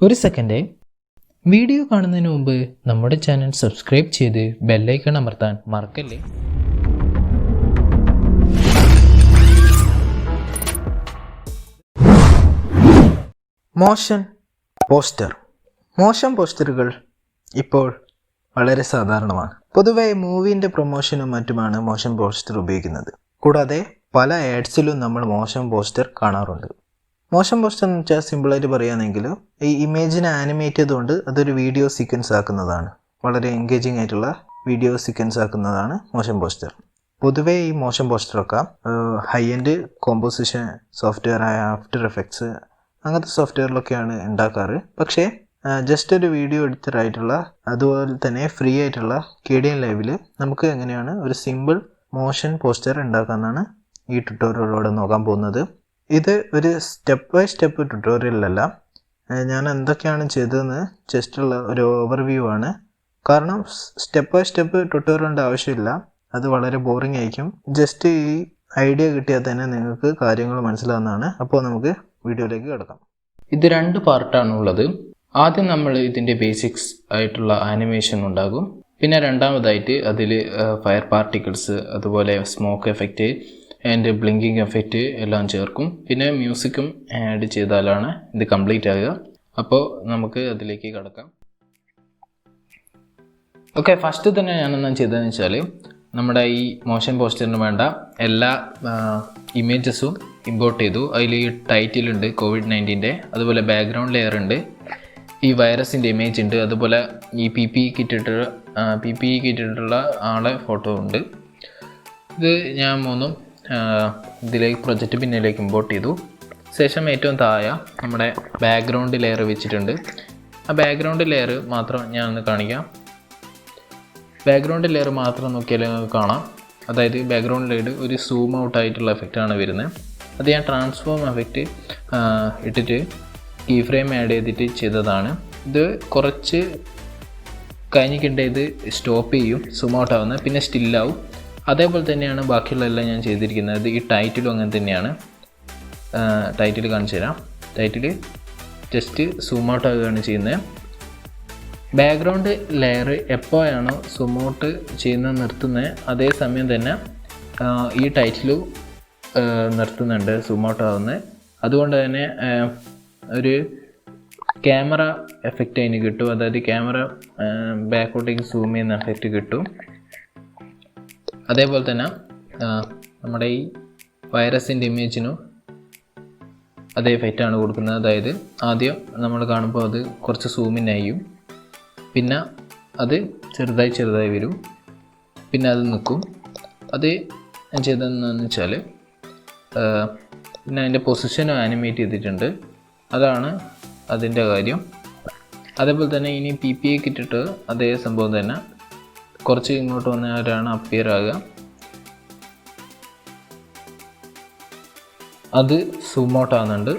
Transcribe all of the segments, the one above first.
ഒരു second, video കാണുന്നതിന് മുമ്പ് നമ്മുടെ ചാനൽ സബ്സ്ക്രൈബ് ചെയ്ത് ബെല്ലൈക്കൺ അമർത്താൻ മറക്കല്ലേ. മോശം പോസ്റ്ററുകൾ ഇപ്പോൾ വളരെ സാധാരണമാണ്. പൊതുവെ മൂവിൻ്റെ പ്രൊമോഷനും മറ്റുമാണ് മോശം പോസ്റ്റർ ഉപയോഗിക്കുന്നത്. കൂടാതെ പല ആഡ്സിലും നമ്മൾ മോശം പോസ്റ്റർ കാണാറുണ്ട്. മോശം പോസ്റ്റർ എന്ന് വെച്ചാൽ സിമ്പിളായിട്ട് പറയുകയാണെങ്കിൽ ഈ ഇമേജിനെ ആനിമേറ്റ് ചെയ്തുകൊണ്ട് അതൊരു വീഡിയോ സീക്വൻസ് ആക്കുന്നതാണ്. വളരെ എൻഗേജിങ് ആയിട്ടുള്ള വീഡിയോ സീക്വൻസ് ആക്കുന്നതാണ് മോശം പോസ്റ്റർ. പൊതുവേ ഈ മോശം പോസ്റ്ററൊക്കെ ഹൈ എൻഡ് കോമ്പോസിഷൻ സോഫ്റ്റ്വെയർ ആയ ആഫ്റ്റർ എഫക്ട്സ് അങ്ങനത്തെ സോഫ്റ്റ്വെയറിലൊക്കെയാണ് ഉണ്ടാക്കാറ്. പക്ഷേ ജസ്റ്റ് ഒരു വീഡിയോ എഡിറ്ററായിട്ടുള്ള അതുപോലെ തന്നെ ഫ്രീ ആയിട്ടുള്ള Kdenlive നമുക്ക് എങ്ങനെയാണ് ഒരു സിമ്പിൾ മോഷൻ പോസ്റ്റർ ഉണ്ടാക്കാമെന്നാണ് ഈ ട്യൂട്ടോറിയലിലൂടെ നോക്കാൻ പോകുന്നത്. ഇത് ഒരു സ്റ്റെപ്പ് ബൈ സ്റ്റെപ്പ് ട്യൂട്ടോറിയലല്ല. ഞാൻ എന്തൊക്കെയാണ് ചെയ്തതെന്ന് ജസ്റ്റുള്ള ഒരു ഓവർവ്യൂ ആണ്. കാരണം സ്റ്റെപ്പ് ബൈ സ്റ്റെപ്പ് ട്യൂട്ടോറിയലിൻ്റെ ആവശ്യമില്ല, അത് വളരെ ബോറിംഗ് ആയിരിക്കും. ജസ്റ്റ് ഈ ഐഡിയ കിട്ടിയാൽ തന്നെ നിങ്ങൾക്ക് കാര്യങ്ങൾ മനസ്സിലാവുന്നതാണ്. അപ്പോൾ നമുക്ക് വീഡിയോയിലേക്ക് കിടക്കാം. ഇത് 2 പാർട്ടാണുള്ളത്. ആദ്യം നമ്മൾ ഇതിൻ്റെ ബേസിക്സ് ആയിട്ടുള്ള ആനിമേഷൻ ഉണ്ടാകും. പിന്നെ രണ്ടാമതായിട്ട് അതിൽ ഫയർ പാർട്ടിക്കിൾസ്, അതുപോലെ smoke effect and blinking effect എല്ലാം ചേർക്കും. പിന്നെ മ്യൂസിക്കും ആഡ് ചെയ്താലാണ് ഇത് കംപ്ലീറ്റ് ആകുക. അപ്പോൾ നമുക്ക് അതിലേക്ക് കടക്കാം. ഓക്കെ, ഫസ്റ്റ് തന്നെ ഞാനെന്താ ചെയ്തതെന്ന് വെച്ചാൽ നമ്മുടെ ഈ മോഷൻ പോസ്റ്ററിന് വേണ്ട എല്ലാ ഇമേജസും ഇമ്പോർട്ട് ചെയ്തു. അതിൽ ഈ ടൈറ്റിലുണ്ട് COVID-19, അതുപോലെ ബാക്ക്ഗ്രൗണ്ട് ലെയർ ഉണ്ട്, ഈ വൈറസിൻ്റെ ഇമേജ് ഉണ്ട്, അതുപോലെ ഈ PPE കിറ്റിട്ടുള്ള ആളെ ഫോട്ടോ ഉണ്ട്. ഇത് ഞാൻ മൂന്നും ഇതിലേക്ക് പ്രൊജക്റ്റ് പിന്നിലേക്ക് ഇമ്പോർട്ട് ചെയ്തു. ശേഷം ഏറ്റവും താഴെ നമ്മുടെ ബാക്ക്ഗ്രൗണ്ട് ലെയർ വെച്ചിട്ടുണ്ട്. ആ ബാക്ക്ഗ്രൗണ്ട് ലെയർ മാത്രം ഞാൻ ഒന്ന് കാണിക്കാം. ബാക്ക്ഗ്രൗണ്ട് ലെയർ മാത്രം നോക്കിയാൽ നിങ്ങൾക്ക് കാണാം. അതായത് ബാക്ക്ഗ്രൗണ്ട് ലെയർ ഒരു സൂം ഔട്ട് ആയിട്ടുള്ള എഫക്റ്റാണ് വരുന്നത്. അത് ഞാൻ ട്രാൻസ്ഫോം എഫക്റ്റ് ഇട്ടിട്ട് കീ ഫ്രെയിം ആഡ് ചെയ്തിട്ട് ചെയ്തതാണ്. ഇത് കുറച്ച് കഴിഞ്ഞിട്ടുണ്ട്, ഇത് സ്റ്റോപ്പ് ചെയ്യും, സൂം ഔട്ട് ആവുന്നത്, പിന്നെ സ്റ്റില്ലാവും. അതേപോലെ തന്നെയാണ് ബാക്കിയുള്ള എല്ലാം ഞാൻ ചെയ്തിരിക്കുന്നത്. ഈ ടൈറ്റിലും അങ്ങനെ തന്നെയാണ്. ടൈറ്റിൽ കാണിച്ചു തരാം. ടൈറ്റിൽ ജസ്റ്റ് സൂം ഔട്ട് ആവുകയാണ് ചെയ്യുന്നത്. ബാക്ക്ഗ്രൗണ്ട് ലെയർ എപ്പോഴാണോ സൂം ഔട്ട് ചെയ്യുന്നത് നിർത്തുന്നത്, അതേ സമയം തന്നെ ഈ ടൈറ്റിലും നിർത്തുന്നുണ്ട്, സൂം ഔട്ട് ആവുന്നത്. അതുകൊണ്ട് തന്നെ ഒരു ക്യാമറ എഫക്റ്റ് അതിന് കിട്ടും. അതായത് ക്യാമറ ബാക്കോട്ടേക്ക് സൂം ചെയ്യുന്ന എഫക്റ്റ് കിട്ടും. അതേപോലെ തന്നെ നമ്മുടെ ഈ വൈറസിൻ്റെ ഇമേജിനും അതേ എഫക്റ്റാണ് കൊടുക്കുന്നത്. അതായത് ആദ്യം നമ്മൾ കാണുമ്പോൾ അത് കുറച്ച് സൂമിനായും, പിന്നെ അത് ചെറുതായി വരും, പിന്നെ അത് നിൽക്കും. അത് ഞാൻ ചെയ്തതെന്ന് വെച്ചാൽ പിന്നെ അതിൻ്റെ പൊസിഷനും ആനിമേറ്റ് ചെയ്തിട്ടുണ്ട്. അതാണ് അതിൻ്റെ കാര്യം. അതേപോലെ തന്നെ ഇനി PPE ഇട്ടിട്ട് അതേ സംഭവം തന്നെ കുറച്ച് ഇങ്ങോട്ട് വന്നവരാണ് അപ്പിയർ ആകുക. അത് സൂം ഔട്ട് ആകുന്നുണ്ട്.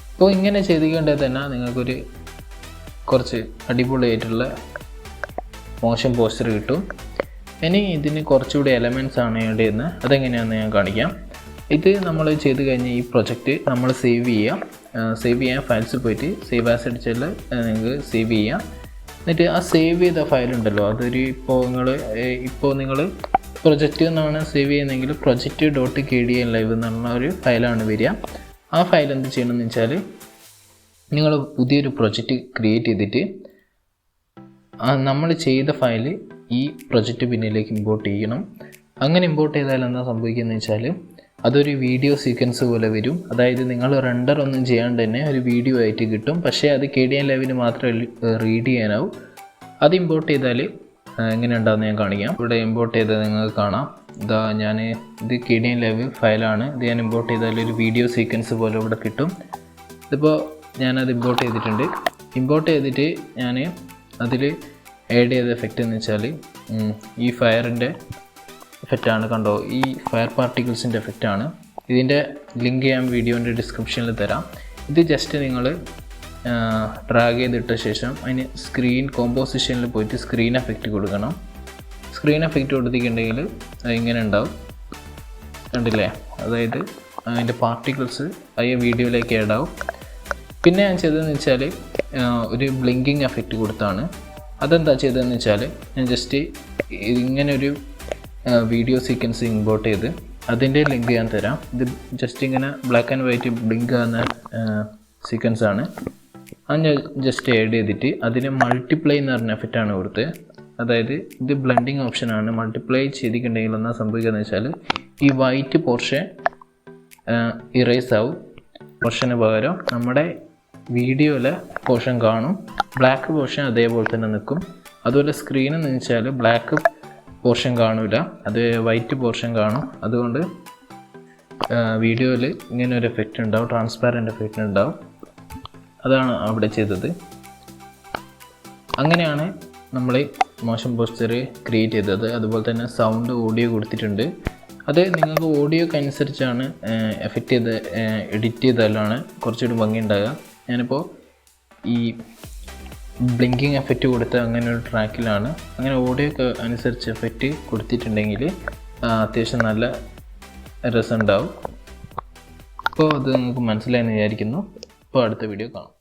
അപ്പോൾ ഇങ്ങനെ ചെയ്തിക്കേണ്ടത് തന്നെ നിങ്ങൾക്കൊരു കുറച്ച് അടിപൊളിയായിട്ടുള്ള മോശം പോസ്റ്റർ കിട്ടും. ഇനി ഇതിന് കുറച്ചുകൂടി എലമെൻറ്റ്സ് ആണ് ആഡ് ചെയ്യുന്നത്. അതെങ്ങനെയാണെന്ന് ഞാൻ കാണിക്കാം. ഇത് നമ്മൾ ചെയ്ത് കഴിഞ്ഞ് ഈ പ്രൊജക്റ്റ് നമ്മൾ സേവ് ചെയ്യാൻ ഫയൽസ് പോയിട്ട് സേവ് ആസ് അടിച്ചാൽ നിങ്ങൾക്ക് സേവ് ചെയ്യാം. എന്നിട്ട് ആ സേവ് ചെയ്ത ഫയലുണ്ടല്ലോ, അതൊരു ഇപ്പോൾ നിങ്ങൾ പ്രൊജക്റ്റ് എന്നാണ് സേവ് ചെയ്യുന്നതെങ്കിൽ project.kdenlive എന്നുള്ള ഒരു ഫയലാണ് വരിക. ആ ഫയൽ എന്ത് ചെയ്യണമെന്ന് വെച്ചാൽ നിങ്ങൾ പുതിയൊരു പ്രൊജക്റ്റ് ക്രിയേറ്റ് ചെയ്തിട്ട് നമ്മൾ ചെയ്ത ഫയൽ ഈ പ്രൊജക്റ്റ് പിന്നിലേക്ക് ഇമ്പോർട്ട് ചെയ്യണം. അങ്ങനെ ഇമ്പോർട്ട് ചെയ്താൽ എന്താ സംഭവിക്കുന്നത് വെച്ചാൽ അതൊരു വീഡിയോ സീക്വൻസ് പോലെ വരും. അതായത് നിങ്ങൾ റെൻഡർ ഒന്നും ചെയ്യാണ്ട് തന്നെ ഒരു വീഡിയോ ആയിട്ട് കിട്ടും. പക്ഷേ അത് Kdenlive മാത്രമേ റീഡ് ചെയ്യാനാവും. അത് ഇമ്പോർട്ട് ചെയ്താൽ എങ്ങനെ ഉണ്ടാകുന്ന ഞാൻ കാണിക്കാം. ഇവിടെ ഇമ്പോർട്ട് ചെയ്തത് നിങ്ങൾക്ക് കാണാം. ഇത് Kdenlive ഫയലാണ്. ഇത് ഞാൻ ഇമ്പോർട്ട് ചെയ്താൽ ഒരു വീഡിയോ സീക്വൻസ് പോലെ ഇവിടെ കിട്ടും. ഇതിപ്പോൾ ഞാനത് ഇമ്പോർട്ട് ചെയ്തിട്ടുണ്ട്. ഇമ്പോർട്ട് ചെയ്തിട്ട് ഞാൻ അതിൽ ആഡ് ചെയ്ത എഫക്റ്റ് എന്ന് വെച്ചാൽ ഈ ഫയറിൻ്റെ എഫക്റ്റാണ്. കണ്ടോ, ഈ ഫയർ പാർട്ടിക്കിൾസിൻ്റെ എഫക്റ്റാണ്. ഇതിൻ്റെ ലിങ്ക് ഞാൻ വീഡിയോൻ്റെ ഡിസ്ക്രിപ്ഷനിൽ തരാം. ഇത് ജസ്റ്റ് നിങ്ങൾ ഡ്രാഗ് ചെയ്തിട്ട ശേഷം അതിന് സ്ക്രീൻ കോമ്പോസിഷനിൽ പോയിട്ട് സ്ക്രീൻ എഫക്റ്റ് കൊടുക്കണം. സ്ക്രീൻ എഫക്റ്റ് കൊടുത്തിട്ടുണ്ടെങ്കിൽ ഇങ്ങനെ ഉണ്ടാവും, കണ്ടില്ലേ? അതായത് അതിൻ്റെ പാർട്ടിക്കിൾസ് വീഡിയോയിലേക്ക് ആഡ് ആവും. പിന്നെ ഞാൻ ചെയ്തതെന്ന് വെച്ചാൽ ഒരു ബ്ലിങ്കിങ് എഫക്റ്റ് കൊടുത്താണ്. അതെന്താ ചെയ്തതെന്ന് വെച്ചാൽ ഞാൻ ജസ്റ്റ് ഇങ്ങനൊരു വീഡിയോ സീക്വൻസ് ഇമ്പോർട്ട് ചെയ്ത് അതിൻ്റെ ലിങ്ക് ഞാൻ തരാം. ഇത് ജസ്റ്റ് ഇങ്ങനെ ബ്ലാക്ക് ആൻഡ് വൈറ്റ് ബ്ലിങ്ക് ആകുന്ന സീക്വൻസ് ആണ്. അത് ഞാൻ ജസ്റ്റ് ആഡ് ചെയ്തിട്ട് അതിന് മൾട്ടിപ്ലൈ എന്ന് പറഞ്ഞ എഫക്റ്റാണ് കൊടുത്തത്. അതായത് ഇത് ബ്ലെൻഡിങ് ഓപ്ഷനാണ്. മൾട്ടിപ്ലൈ ചെയ്തിട്ടുണ്ടെങ്കിൽ എന്നാ സംഭവിക്കുക എന്ന് വെച്ചാൽ ഈ വൈറ്റ് പോർഷൻ ഇറേസ് ആവും. പോർഷന് പകരം നമ്മുടെ വീഡിയോയിലെ പോർഷൻ കാണും, ബ്ലാക്ക് പോർഷൻ അതേപോലെ തന്നെ നിൽക്കും. അതുപോലെ സ്ക്രീനെന്ന് വെച്ചാൽ ബ്ലാക്ക് പോർഷൻ കാണില്ല, അത് വൈറ്റ് പോർഷൻ കാണും. അതുകൊണ്ട് വീഡിയോയിൽ ഇങ്ങനെ ഒരു എഫക്റ്റ് ഉണ്ടാവും, ട്രാൻസ്പാരൻ്റ് എഫക്റ്റ് ഉണ്ടാവും. അതാണ് അവിടെ ചെയ്തത്. അങ്ങനെയാണ് നമ്മൾ മോഷൻ പോസ്റ്റർ ക്രിയേറ്റ് ചെയ്തത്. അതുപോലെ തന്നെ സൗണ്ട് ഓഡിയോ കൊടുത്തിട്ടുണ്ട്. അത് നിങ്ങൾക്ക് ഓഡിയോക്ക് അനുസരിച്ചാണ് എഫക്റ്റ് ചെയ്ത് എഡിറ്റ് ചെയ്താലാണ് കുറച്ചുകൂടി ഭംഗി ഉണ്ടാകുക. ഞാനിപ്പോൾ ഈ ബ്ലിങ്കിങ് എഫക്റ്റ് കൊടുത്ത അങ്ങനെ ഒരു ട്രാക്കിലാണ്. അങ്ങനെ ഓഡിയോക്ക് അനുസരിച്ച് എഫക്റ്റ് കൊടുത്തിട്ടുണ്ടെങ്കിൽ അത്യാവശ്യം നല്ല രസം ഉണ്ടാവും. അപ്പോൾ അത് നിങ്ങൾക്ക് മനസ്സിലായെന്ന് വിചാരിക്കുന്നു. അപ്പോൾ അടുത്ത വീഡിയോ കാണാം.